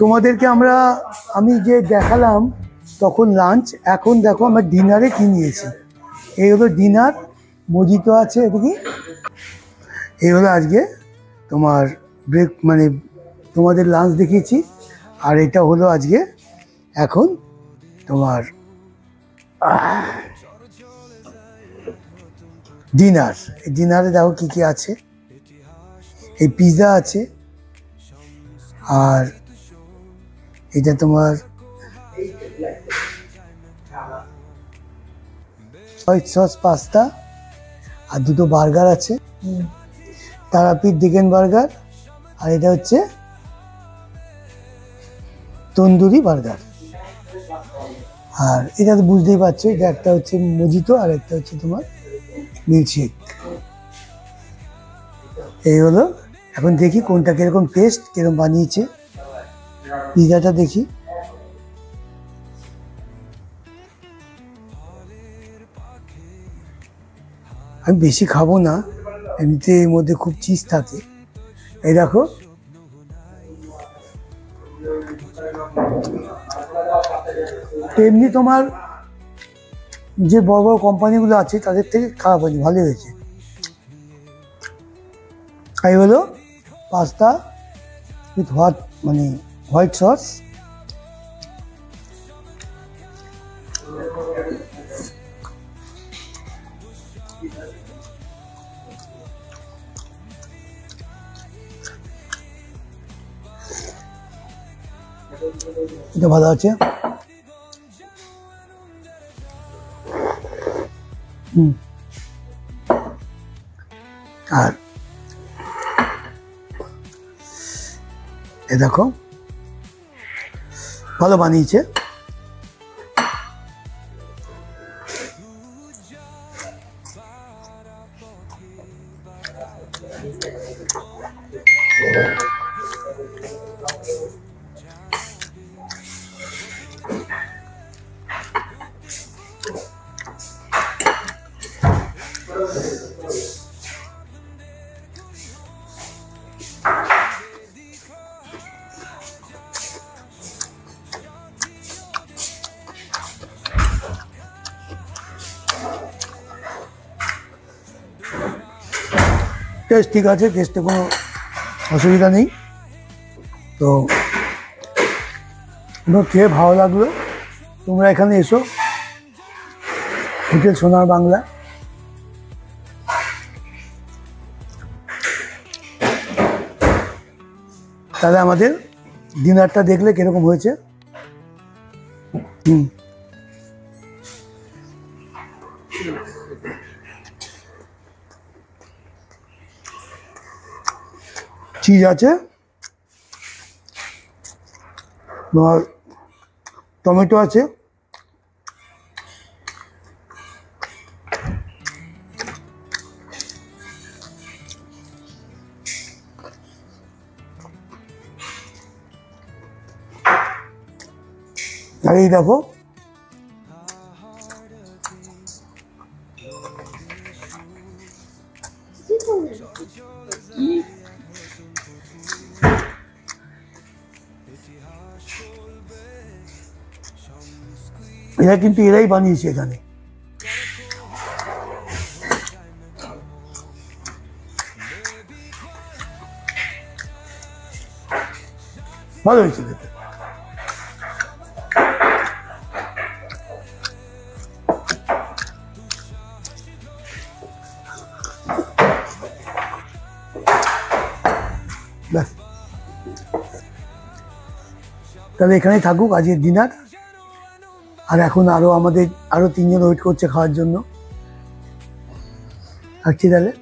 তোমাদেরকে আমি যে দেখালাম তখন লাঞ্চ, এখন দেখো আমরা ডিনারে কি নিয়েছি। এই হলো ডিনার, মজিতো আছে এদিকে। এই হলো আজকে তোমার ব্রেক, মানে তোমাদের লাঞ্চ দেখিয়েছি। আর এটা হলো আজকে এখন তোমার ডিনার। ডিনারে দেখো কি কি আছে। এই পিৎজা আছে, আর এটা তোমার হোয়াইট সস পাস্তা, আর দুটো বার্গার আছে, তারাপীঠ চিকেন বার্গার, আর এটা হচ্ছে তন্দুরি বার্গার। আর এটা তো বুঝতেই পারছো, এটা একটা হচ্ছে মজিতো আর একটা হচ্ছে তোমার মিল্কশেক। এই হলো, এখন দেখি কোনটা কিরকম টেস্ট, কিরকম বানিয়েছে। পিৎজাটা দেখি। আমি বেশি খাবো না, এমনিতে এর মধ্যে খুব চিজ থাকে। এই দেখো, এমনি তোমার যে বড় বড় কোম্পানিগুলো আছে তাদের থেকে খারাপ হয়নি, ভালোই হয়েছে। এই হলো পাস্তা উইথ হোয়াইট সস। এটা ভালো আছে। আর এ দেখো, ভালো বানিয়েছে। টেস্ট ঠিক আছে, টেস্টে কোনো অসুবিধা নেই। তো তোমার খেয়ে ভালো লাগলো, তোমরা এখানে এসো, হোটেল সোনার বাংলা। তাহলে আমাদের ডিনারটা দেখলে কিরকম হয়েছে। চিজ আছে, তোমার টমেটো আছে, আর এই দেখো এরা কিন্তু এরাই বানিয়েছে এখানে। ভালো হয়েছে খেতে। তাহলে এখানেই থাকুক আজকের ডিনার। আর এখন আমাদের আরো 3 জন ওয়েট করছে খাওয়ার জন্য। আসছি তাহলে।